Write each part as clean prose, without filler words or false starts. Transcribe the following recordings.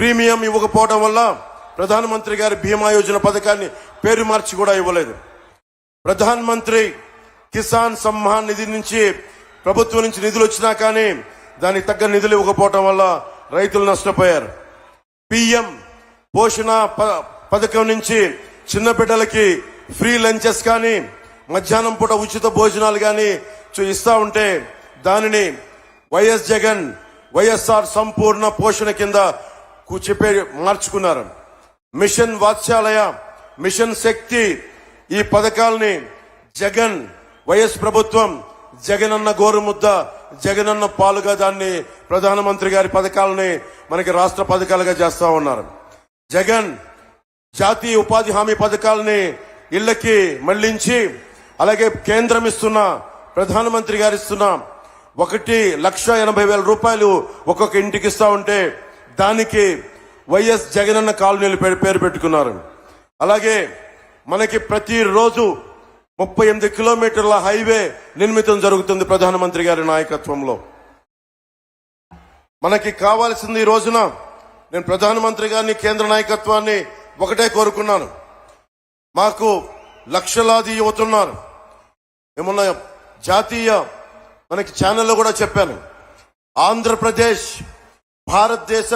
Premium ఇవ్వకపోవడం వల్ల ప్రధానమంత్రి గారి బీమా యోజన పథకాన్ని పేరు మార్చి కూడా ఇవ్వలేదు. ప్రధానమంత్రి కిసాన్ సమ్మాన్ నిధి నుంచి ప్రభుత్వం నుంచి నిధులు వచ్చినా కానీ దానికి తగ్గ నిధులు ఇవ్వకపోవడం వల్ల రైతులు నష్టపోయారు. పిఎం పోషణ పథకం నుంచి చిన్న బిడ్డలకి ఫ్రీ లంచెస్ కానీ మధ్యాహ్నం పూట ఉచిత భోజనాలు కానీ ఇస్తా ఉంటే దానిని వైఎస్ జగన్ వైఎస్ఆర్ సంపూర్ణ పోషణ కింద చెప్పే మార్చుకున్నారు. మిషన్ వాత్సల్య, మిషన్ శక్తి ఈ పథకాలని జగన్ వైఎస్ ప్రభుత్వం జగనన్న గోరుముద్ద, జగనన్న పాలుగా దాన్ని ప్రధానమంత్రి గారి పథకాలని మనకి రాష్ట్ర పథకాలుగా చేస్తా ఉన్నారు. జగన్ జాతీయ ఉపాధి హామీ పథకాలని ఇళ్లకి మళ్లించి, అలాగే కేంద్రం ఇస్తున్న ప్రధానమంత్రి గారు ఇస్తున్న 1,80,000 రూపాయలు ఒక్కొక్క ఇంటికి ఇస్తా ఉంటే దానికి వైఎస్ జగనన్న కాలనీలు పేరు పెట్టుకున్నారు. అలాగే మనకి ప్రతిరోజు 38 కిలోమీటర్ల హైవే నిర్మితం జరుగుతుంది ప్రధానమంత్రి గారి నాయకత్వంలో. మనకి కావాల్సింది ఈ రోజున నేను ప్రధానమంత్రి గారిని, కేంద్ర నాయకత్వాన్ని ఒకటే కోరుకున్నాను. మాకు లక్షలాది యువతున్నారు. ఏమన్న జాతీయ మనకి ఛానల్లో కూడా చెప్పాను, ఆంధ్రప్రదేశ్ భారతదేశ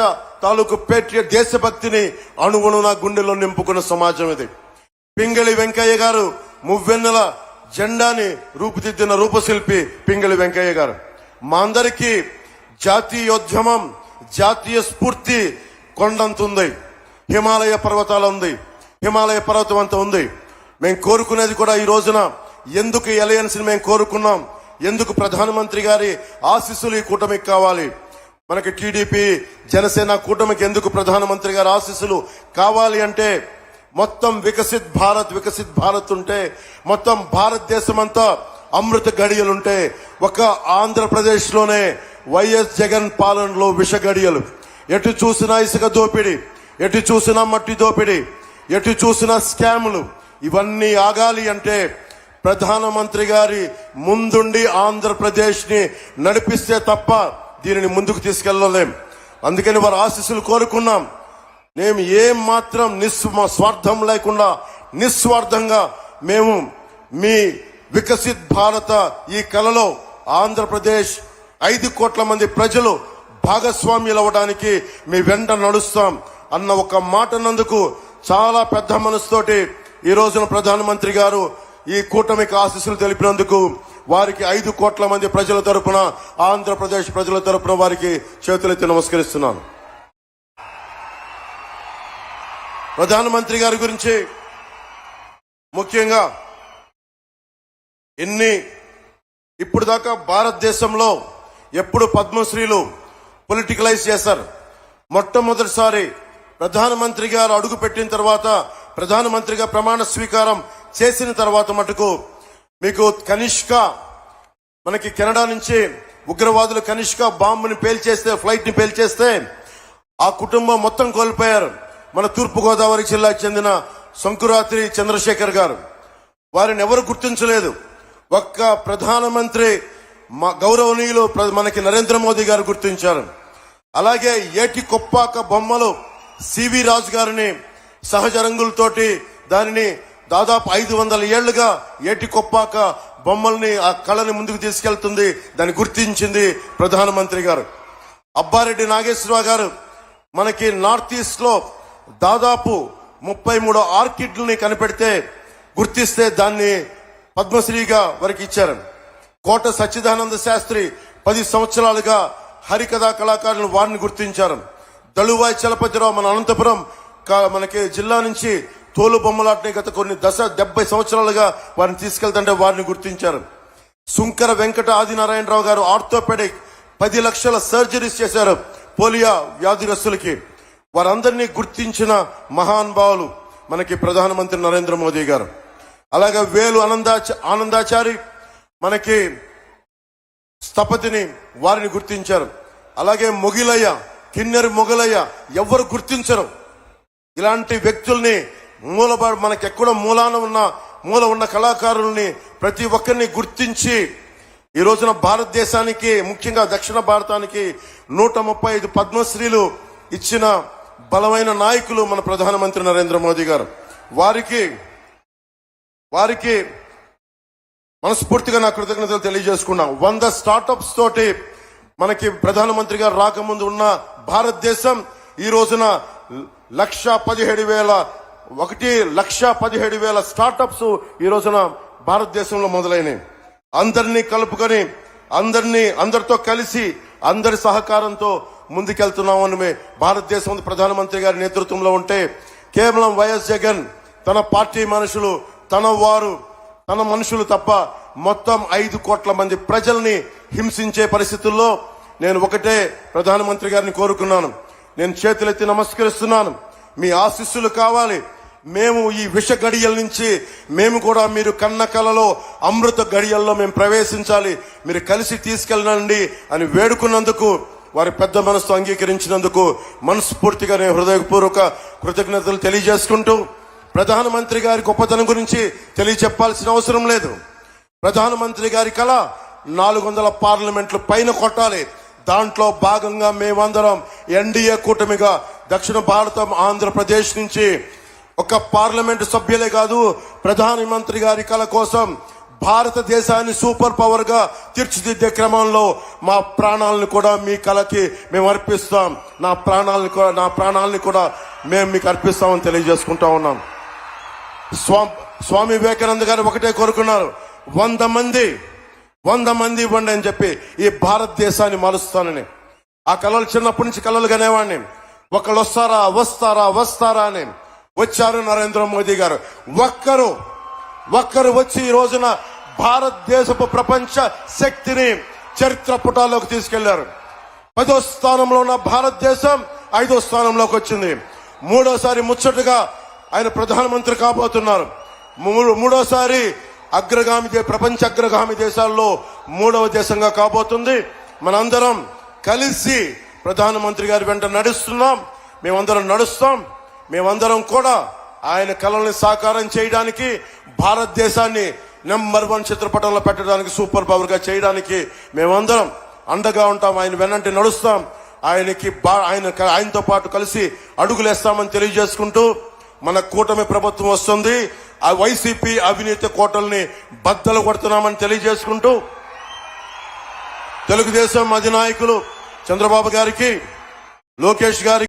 తాలూకు పేట్రియట్ దేశభక్తిని అణువణున గుండెలో నింపుకున్న సమాజం ఇది. పింగళి వెంకయ్య గారు మువ్వెన్నెల జెండాని రూపుదిద్దిన రూపశిల్పి పింగళి వెంకయ్య గారు. మా అందరికీ జాతీయోద్యమం, జాతీయ స్ఫూర్తి కొండంత ఉంది, హిమాలయ పర్వతాలు ఉంది, హిమాలయ పర్వతం అంతా ఉంది. మేము కోరుకునేది కూడా ఈ రోజున ఎందుకు ఈ అలయన్స్ ని మేము కోరుకున్నాం, ఎందుకు ప్రధానమంత్రి గారి ఆశీస్సులు ఈ కూటమికి కావాలి, మనకి టీడీపీ జనసేన కూటమికి ఎందుకు ప్రధానమంత్రి గారి ఆశీస్సులు కావాలి అంటే, మొత్తం వికసిత్ భారత్ ఉంటే, మొత్తం భారతదేశం అంతా అమృత గడియలుంటే, ఒక ఆంధ్రప్రదేశ్ లోనే వైఎస్ జగన్ పాలనలో విష గడియలు. ఎటు చూసినా ఇసుక దోపిడీ, ఎటు చూసినా మట్టి దోపిడీ, ఎటు చూసినా స్కాములు. ఇవన్నీ ఆగాలి అంటే ప్రధానమంత్రి గారి ముందుండి ఆంధ్రప్రదేశ్ ని నడిపిస్తే తప్ప దీనిని ముందుకు తీసుకెళ్లలేం. అందుకని వారి ఆశీస్సులు కోరుకున్నాం. మేము ఏం మాత్రం స్వార్థం లేకుండా నిస్వార్థంగా మేము మీ వికసిత్ భారత ఈ కలలో ఆంధ్రప్రదేశ్ 5 కోట్ల మంది ప్రజలు భాగస్వామ్యులు అవ్వడానికి మీ వెంట నడుస్తాం అన్న ఒక మాట నందుకు చాలా పెద్ద మనసుతోటి ఈ రోజున ప్రధానమంత్రి గారు ఈ కూటమికి ఆశీస్సులు తెలిపినందుకు వారికి 5 కోట్ల మంది ప్రజల తరపున, ఆంధ్రప్రదేశ్ ప్రజల తరపున వారికి చేతులెత్తి నమస్కరిస్తున్నాను. ప్రధానమంత్రి గారి గురించి ముఖ్యంగా ఇప్పుడు దాకా భారతదేశంలో ఎప్పుడు పద్మశ్రీలు పొలిటికలైజ్ చేశారు. మొట్టమొదటిసారి ప్రధానమంత్రి గారు అడుగు పెట్టిన తర్వాత, ప్రధానమంత్రిగా ప్రమాణ స్వీకారం చేసిన తర్వాత మటుకు మీకు కనిష్క, మనకి కెనడా నుంచి ఉగ్రవాదులు కనిష్క బాంబుని పేల్చేస్తే, ఫ్లైట్ ని పేల్చేస్తే ఆ కుటుంబం మొత్తం కోల్పోయారు. మన తూర్పుగోదావరి జిల్లాకు చెందిన శంకురాత్రి చంద్రశేఖర్ గారు. వారిని ఎవరు గుర్తించలేదు. ఒక్క ప్రధానమంత్రి గౌరవనీయులు మనకి నరేంద్ర మోదీ గారు గుర్తించారు. అలాగే ఏటి కొప్పాక బొమ్మలు సివి రాజు గారిని సహజ రంగులతోటి దానిని దాదాపు 500 ఏళ్లుగా ఏటి కొప్పాక బొమ్మల్ని, ఆ కళని ముందుకు తీసుకెళ్తుంది, దాన్ని గుర్తించింది ప్రధానమంత్రి గారు. అబ్బారెడ్డి నాగేశ్వరరావు గారు మనకి నార్త్ ఈస్ట్ లో దాదాపు 33 ఆర్కిడ్లని కనిపెడితే, గుర్తిస్తే దాన్ని పద్మశ్రీగా వారికి ఇచ్చారు. కోట సచ్చిదానంద శాస్త్రి 10 సంవత్సరాలుగా హరికథా కళాకారులు వారిని గుర్తించారు. దళువాయి చలపతిరావు మన అనంతపురం మనకి జిల్లా నుంచి తోలు బొమ్మలాటని గత కొన్ని 70 సంవత్సరాలుగా వారిని తీసుకెళ్తుంటే వారిని గుర్తించారు. సుంకర వెంకట ఆదినారాయణరావు గారు ఆర్థోపెడిక్ 10 లక్షల సర్జరీస్ చేశారు పోలియో వ్యాధిగ్రస్తులకి. వారందరినీ గుర్తించిన మహానుభావులు మనకి ప్రధానమంత్రి నరేంద్ర మోదీ గారు. అలాగే వేలు ఆనందాచారి మనకి స్థపతిని, వారిని గుర్తించారు. అలాగే మొగిలయ్య, కిన్నెర మొగలయ్య ఎవరు గుర్తించరు. ఇలాంటి వ్యక్తుల్ని మనకెక్కడ మూల ఉన్న కళాకారుల్ని ప్రతి ఒక్కరిని గుర్తించి ఈ రోజున భారతదేశానికి, ముఖ్యంగా దక్షిణ భారతానికి 135 పద్మశ్రీలు ఇచ్చిన బలమైన నాయకులు మన ప్రధానమంత్రి నరేంద్ర మోదీ గారు. వారికి మనస్ఫూర్తిగా నా కృతజ్ఞతలు తెలియజేసుకున్నాం. 100 స్టార్టప్స్ తోటి మనకి ప్రధానమంత్రి గారు రాకముందు ఉన్న భారతదేశం ఈ రోజున 1,17,000 స్టార్టప్స్ ఈ రోజున భారతదేశంలో మొదలైనవి. అందరినీ కలుపుకొని అందరితో కలిసి అందరి సహకారంతో ముందుకెళ్తున్నామని భారతదేశం ప్రధానమంత్రి గారి నేతృత్వంలో ఉంటే కేవలం వైఎస్ జగన్ తన పార్టీ మనుషులు తన మనుషులు తప్ప మొత్తం 5 కోట్ల మంది ప్రజల్ని హింసించే పరిస్థితుల్లో నేను ఒకటే ప్రధానమంత్రి గారిని కోరుకున్నాను. నేను చేతులెత్తి నమస్కరిస్తున్నాను. మీ ఆశీస్సులు కావాలి. మేము ఈ విష గడియల నుంచి మేము కూడా మీరు కన్న కలలో అమృత గడియల్లో మేము ప్రవేశించాలి, మీరు కలిసి తీసుకెళ్ళండి అని వేడుకున్నందుకు, వారి పెద్ద మనసు అంగీకరించినందుకు మనస్ఫూర్తిగా నేను హృదయపూర్వక కృతజ్ఞతలు తెలియజేసుకుంటూ, ప్రధానమంత్రి గారి గొప్పతనం గురించి తెలియచెప్పాల్సిన అవసరం లేదు. ప్రధానమంత్రి గారి కళ 400 పార్లమెంట్లు పైన కొట్టాలి. దాంట్లో భాగంగా మేమందరం ఎన్డీఏ కూటమిగా దక్షిణ భారతం ఆంధ్రప్రదేశ్ నుంచి ఒక పార్లమెంటు సభ్యులే కాదు, ప్రధానమంత్రి గారి కళ కోసం భారతదేశాన్ని సూపర్ పవర్ గా తీర్చిదిద్దే క్రమంలో మా ప్రాణాలను కూడా మీ కళకి మేము అర్పిస్తాం. నా ప్రాణాలని కూడా మేము మీకు అర్పిస్తామని తెలియజేసుకుంటా ఉన్నాం. స్వామి వివేకానంద గారు ఒకటే కోరుకున్నారు, 100 మంది ఇవ్వండి అని చెప్పి ఈ భారతదేశాన్ని మారుస్తానని. ఆ కళలు చిన్నప్పటి నుంచి కళలు కనేవాడిని. ఒకళ్ళు వస్తారా అని. వచ్చారు నరేంద్ర మోదీ గారు. ఒక్కరు వచ్చి ఈ రోజున భారతదేశపు ప్రపంచ శక్తిని చరిత్ర పుటాల్లోకి తీసుకెళ్లారు. 10వ స్థానంలో ఉన్న భారతదేశం 5వ స్థానంలోకి వచ్చింది. మూడోసారి ముచ్చటగా ఆయన ప్రధానమంత్రి కాబోతున్నారు. మూడోసారి ప్రపంచ అగ్రగామి దేశాల్లో 3వ దేశంగా కాబోతుంది. మనందరం కలిసి ప్రధానమంత్రి గారి వెంట నడుస్తున్నాం. మేమందరం నడుస్తాం. మేమందరం కూడా ఆయన కళల్ని సాకారం చేయడానికి, భారతదేశాన్ని నెంబర్ 1 చిత్రపటంలో పెట్టడానికి, సూపర్ పవర్ గా చేయడానికి మేమందరం అండగా ఉంటాం. ఆయన వెన్నంటి నడుస్తాం. ఆయనతో పాటు కలిసి అడుగులేస్తామని తెలియజేసుకుంటూ, మన కూటమి ప్రభుత్వం వస్తుంది. ఆ వైసీపీ అవినీతి కోటల్ని బద్దలు కొడుతున్నామని తెలియజేసుకుంటూ, తెలుగుదేశం అధినాయకులు చంద్రబాబు గారికి, లోకేష్ గారికి